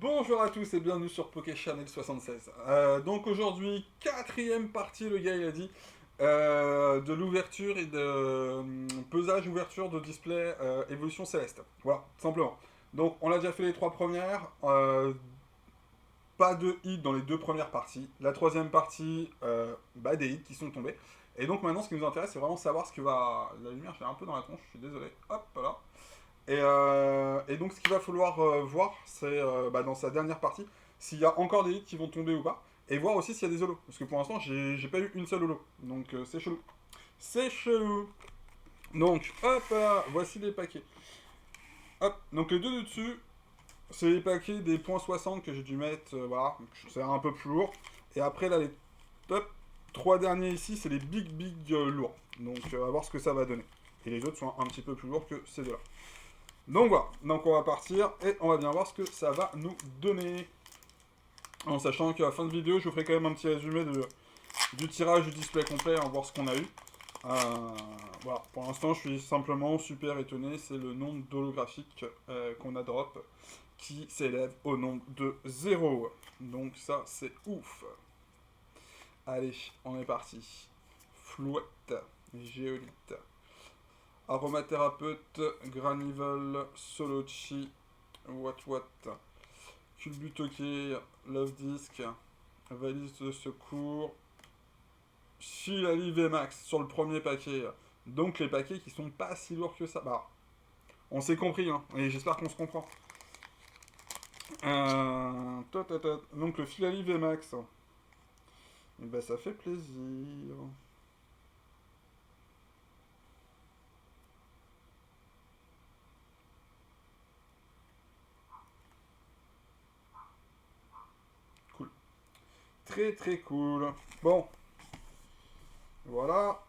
Bonjour à tous et bienvenue sur Poké Channel 76. Donc aujourd'hui, quatrième partie, le gars il a dit, de l'ouverture et de pesage ouverture de display évolution céleste. Voilà, tout simplement. Donc on a déjà fait les trois premières, pas de hit dans les deux premières parties. La troisième partie, des hits qui sont tombés. Et donc maintenant ce qui nous intéresse c'est vraiment savoir ce que va... La lumière je l'ai un peu dans la tronche, je suis désolé. Hop là. Et donc, ce qu'il va falloir voir, c'est dans sa dernière partie, s'il y a encore des hits qui vont tomber ou pas, et voir aussi s'il y a des holos. Parce que pour l'instant, j'ai pas eu une seule holo. Donc, c'est chelou. C'est chelou. Donc, hop là, voici les paquets. Hop, donc les deux de dessus, c'est les paquets des points 60 que j'ai dû mettre, voilà, c'est un peu plus lourd. Et après, là, les top trois derniers ici, c'est les big lourds. Donc, on va voir ce que ça va donner. Et les autres sont un petit peu plus lourds que ces deux-là. Donc voilà, donc on va partir et on va bien voir ce que ça va nous donner. En sachant qu'à la fin de vidéo, je vous ferai quand même un petit résumé du tirage du display complet, en voir ce qu'on a eu. Voilà, pour l'instant, je suis simplement super étonné. C'est le nombre d'holographiques qu'on a drop qui s'élève au nombre de 0. Donc ça, c'est ouf. Allez, on est parti. Flouette, géolite, aromathérapeute, Granivel, Solochi, What, Culbutoke, Love Disc, valise de secours, Shilali VMAX sur le premier paquet. Donc les paquets qui sont pas si lourds que ça. Bah, on s'est compris, hein, et j'espère qu'on se comprend. Donc le Filali VMAX, et bah ça fait plaisir. Cool. Très très cool. Bon, voilà.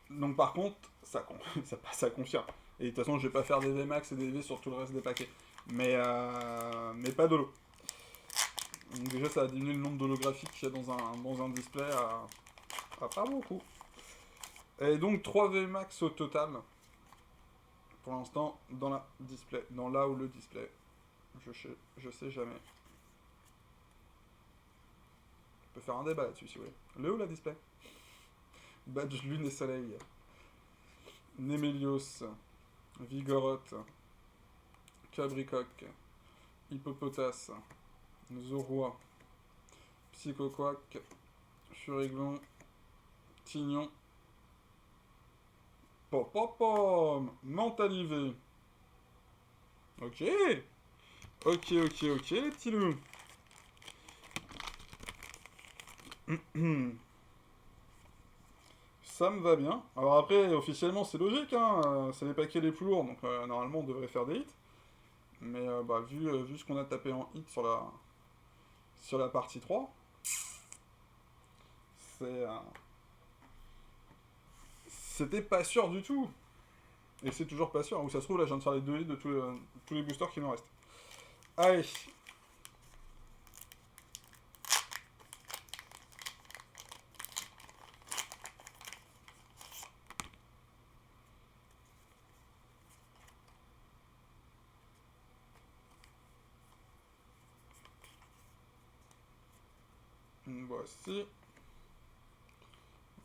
Donc par contre, ça confirme. Et de toute façon, je vais pas faire des VMAX et des V sur tout le reste des paquets. Mais pas d'holo. Donc déjà, ça a diminué le nombre d'holographiques qu'il y a dans un display à pas beaucoup. Et donc 3 VMAX au total. Pour l'instant, dans la display. Dans là où le display. Je sais jamais. On peut faire un débat là-dessus si vous voulez. Le ou la display? Badge Lune et Soleil. Nemelios. Vigoroth. Cabricoque. Hippopotas. Zorua. Psychoquack. Furiglon. Tignon. Pom Mentalivé. Ok. Ok, les petits loups. Ça me va bien. Alors après, officiellement, c'est logique, hein. C'est les paquets les plus lourds, donc normalement, on devrait faire des hits. Mais vu ce qu'on a tapé en hit sur la partie 3, c'est, c'était pas sûr du tout. Et c'est toujours pas sûr. Où ça se trouve, là, je viens de faire les deux hits de tous les boosters qui nous restent. Allez. Voici.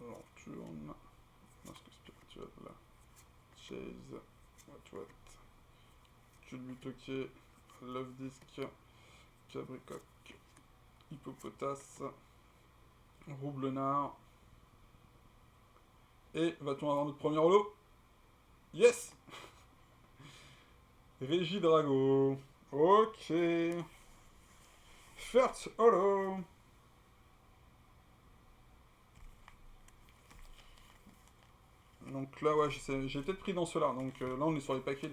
Lanterne. Masque spirituel. Chase. What. Culbutoke. Love Disc. Cabricoque. Hippopotas. Roublenard. Et va-t-on avoir notre premier holo? Yes. Régidrago. Ok. First holo. Donc là, ouais, j'ai peut-être pris dans ceux-là. Donc là, on est sur les paquets,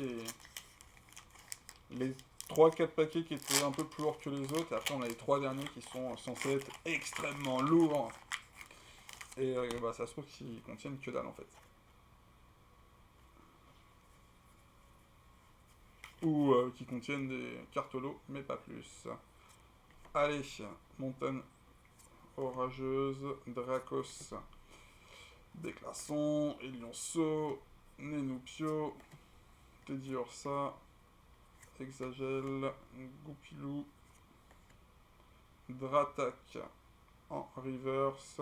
les 3-4 paquets qui étaient un peu plus lourds que les autres. Et après, on a les 3 derniers qui sont censés être extrêmement lourds. Et ça se trouve qu'ils contiennent que dalle en fait. Ou qui contiennent des cartes holo, mais pas plus. Allez, montagne orageuse, Dracos, Déclasson, Elionceau, Nenupio, Teddy Ursa, Exagel, Goupilou, Dratak en reverse.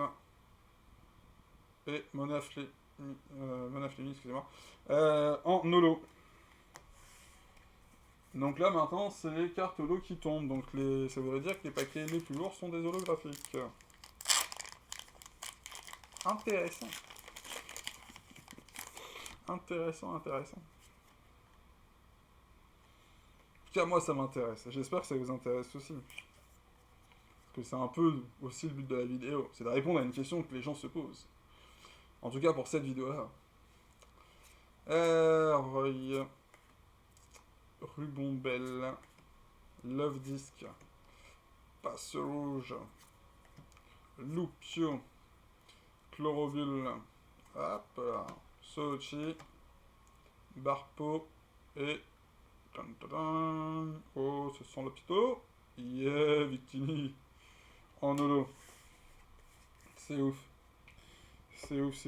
Et Monaflemi, excusez-moi, en holo. Donc là maintenant c'est les cartes holo qui tombent, donc ça voudrait dire que les paquets les plus lourds sont des holographiques. Intéressant. Intéressant. En tout cas moi ça m'intéresse, j'espère que ça vous intéresse aussi. Parce que c'est un peu aussi le but de la vidéo, c'est de répondre à une question que les gens se posent. En tout cas pour cette vidéo-là. Roy, Ruban Bell, Love Disc, Passe Rouge, Lupio, Chlorovule, hop là, Sochi, Barpo et... Oh, ce sont l'hôpital. Yeah, Victini. En holo. C'est ouf. C'est ouf.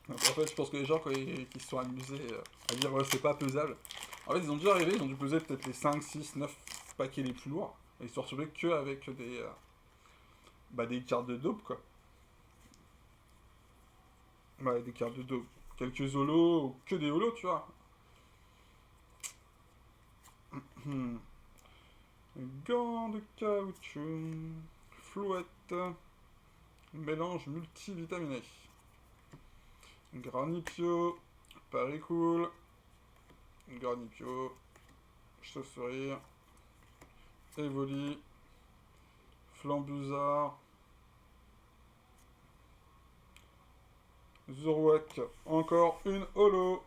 Donc, en fait, je pense que les gens qui se sont amusés à dire ouais, c'est pas pesable. En fait, ils ont dû arriver, ils ont dû peser peut-être les 5, 6, 9 paquets les plus lourds. Et ils se sont retrouvés qu'avec des cartes de dope, quoi. Ouais, des cartes de dope. Quelques holos, ou que des holos, tu vois. Gants de caoutchouc, flouette, mélange multivitaminé. Granipio, Paricool, Granipio, Chauve-souris, Evoli, Flambuzard, Zoroark, encore une holo.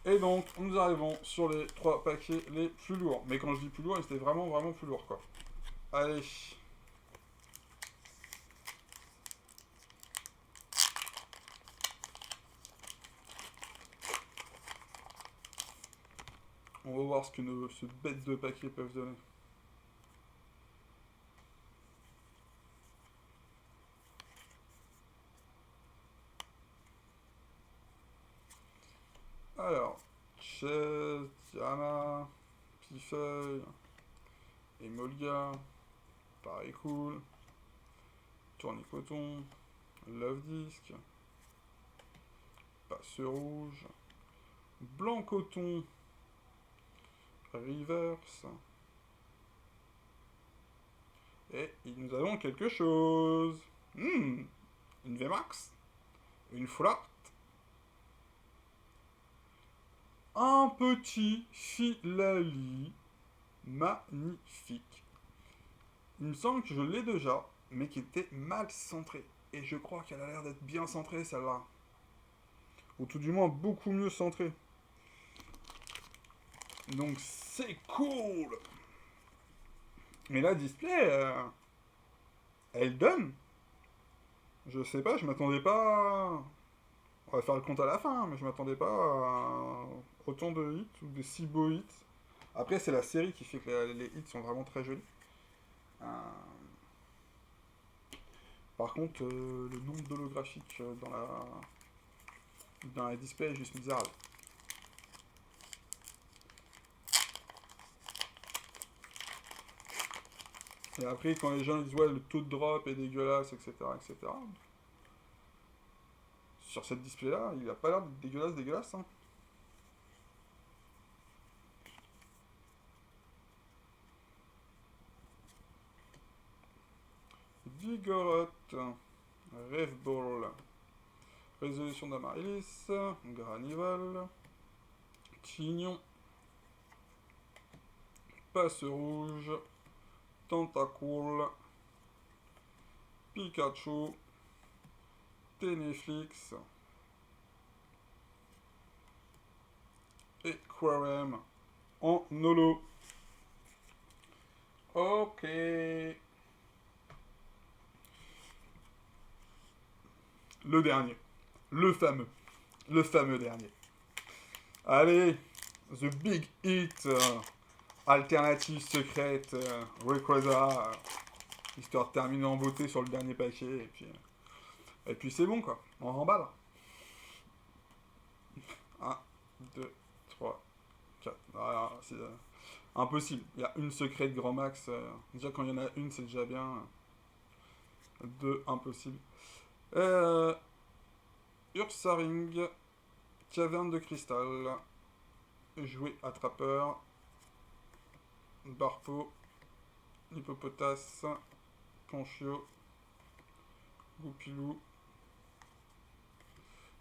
Et donc, nous arrivons sur les 3 paquets les plus lourds. Mais quand je dis plus lourds, ils étaient vraiment plus lourds, quoi. Allez. On va voir ce que ce bête de paquets peuvent donner. Alors, Chess, Diana, Pifeuille, Emolga, Paricool, Tournicoton, Love Disc, Passe Rouge, Blanc Coton, Reverse. Et nous avons quelque chose. Une VMAX, une Full Art, un petit Filali magnifique. Il me semble que je l'ai déjà, mais qui était mal centré. Et je crois qu'elle a l'air d'être bien centrée, celle-là. Ou tout du moins beaucoup mieux centrée. Donc c'est cool. Mais la display, elle donne. Je sais pas, je m'attendais pas... On va faire le compte à la fin, mais je m'attendais pas à autant de hits ou de si beaux hits. Après, c'est la série qui fait que les hits sont vraiment très jolis. Euh, Par contre, le nombre d'holographiques dans les displays est juste misérable. Et après, quand les gens disent ouais, le taux de drop est dégueulasse, etc. Sur cette display-là, il a pas l'air dégueulasse. Hein. Vigoroth, Revball, Résolution d'Amaryllis, Granival, Tignon, Passe Rouge, Tentacool, Pikachu, Teneflix et Quarem en holo. Ok. Le dernier. Le fameux dernier. Allez, The Big Hit, alternative secrète, Rayquaza, histoire de terminer en beauté sur le dernier paquet, et puis c'est bon quoi, on remballe. 1, 2, 3, 4. Voilà, c'est impossible. Il y a une secrète grand max. Déjà, quand il y en a une, c'est déjà bien. Deux, impossible. Euh, Ursaring, caverne de cristal, jouet attrapeur, barpeau, hippopotas, conchio, goupilou,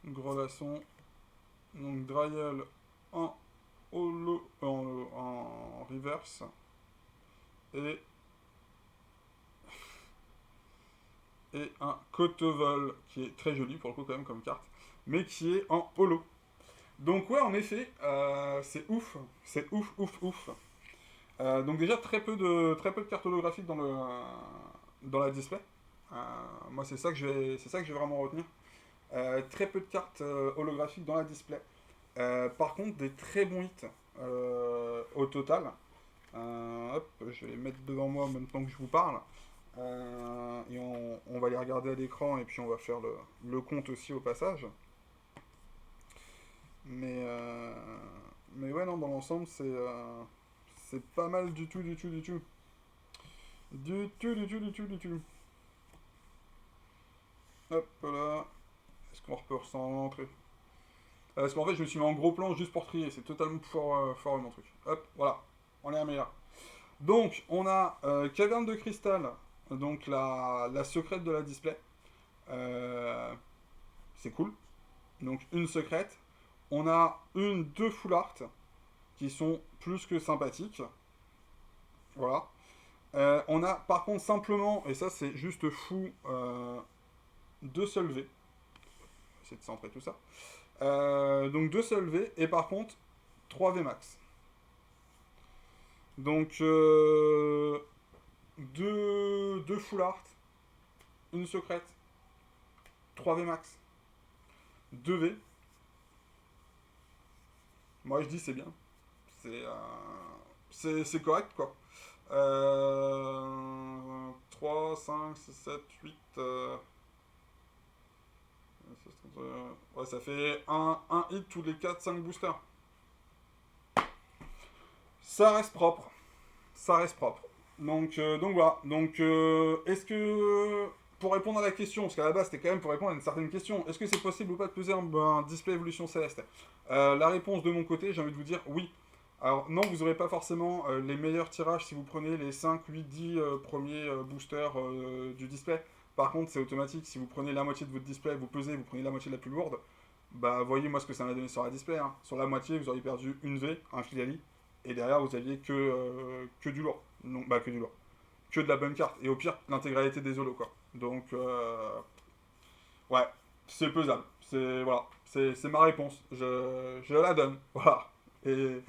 grelasson, donc Dryel en holo, en reverse, et un Cotevol, qui est très joli pour le coup quand même comme carte, mais qui est en holo. Donc ouais, en effet, c'est ouf, ouf. Donc déjà très peu de cartes holographiques dans la display. Moi c'est ça que je vais vraiment retenir. Très peu de cartes holographiques dans la display. Par contre des très bons hits au total. Hop, je vais les mettre devant moi en même temps que je vous parle. Et on va les regarder à l'écran et puis on va faire le compte aussi au passage. Mais, euh, mais ouais, non, dans l'ensemble, c'est pas mal du tout. Du tout. Hop là. Est-ce qu'on peut recentrer? Parce qu'en fait, je me suis mis en gros plan juste pour trier. C'est totalement fort mon truc. Hop, voilà. On est à meilleur. Donc, on a caverne de cristal. Donc, la secrète de la display. Euh, c'est cool. Donc, une secrète. On a deux full art qui sont plus que sympathiques. Voilà. On a par contre simplement, et ça c'est juste fou, deux seuls V. Essayer de centrer tout ça. Donc deux seuls V, et par contre 3 V max. Donc deux full art, une secrète, 3 V max, 2 V. Moi je dis c'est bien. C'est correct quoi. 3, 5, 6, 7, 8. Ouais, ça fait un hit tous les 4-5 boosters. Ça reste propre. Ça reste propre. Donc voilà. Donc, est-ce que. Pour répondre à la question, parce qu'à la base c'était quand même pour répondre à une certaine question, est-ce que c'est possible ou pas de peser un display évolution céleste? La réponse de mon côté, j'ai envie de vous dire oui. Alors non, vous n'aurez pas forcément les meilleurs tirages si vous prenez les 5, 8, 10 premiers boosters du display. Par contre, c'est automatique, si vous prenez la moitié de votre display, vous pesez, vous prenez la moitié de la plus lourde, bah voyez moi ce que ça m'a donné sur la display. Hein. Sur la moitié, vous auriez perdu une V, un Filali, et derrière vous aviez que du lourd. Non, bah que du lourd. Que de la bonne carte. Et au pire, l'intégralité des holos quoi. Donc ouais, c'est pesable. Voilà, c'est ma réponse. Je la donne. Voilà. Et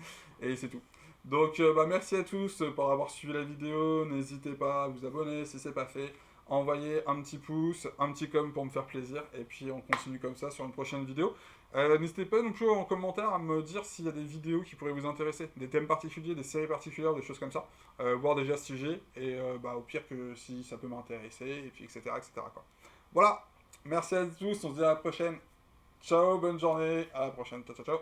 c'est tout. Donc bah, merci à tous pour avoir suivi la vidéo. N'hésitez pas à vous abonner si c'est pas fait. Envoyez un petit pouce, un petit com pour me faire plaisir. Et puis on continue comme ça sur une prochaine vidéo. N'hésitez pas non plus en commentaire à me dire s'il y a des vidéos qui pourraient vous intéresser. Des thèmes particuliers, des séries particulières, des choses comme ça. Voir déjà si j'ai. Et bah, au pire que si ça peut m'intéresser. Et puis etc. Quoi. Voilà. Merci à tous. On se dit à la prochaine. Ciao, bonne journée. À la prochaine. Ciao.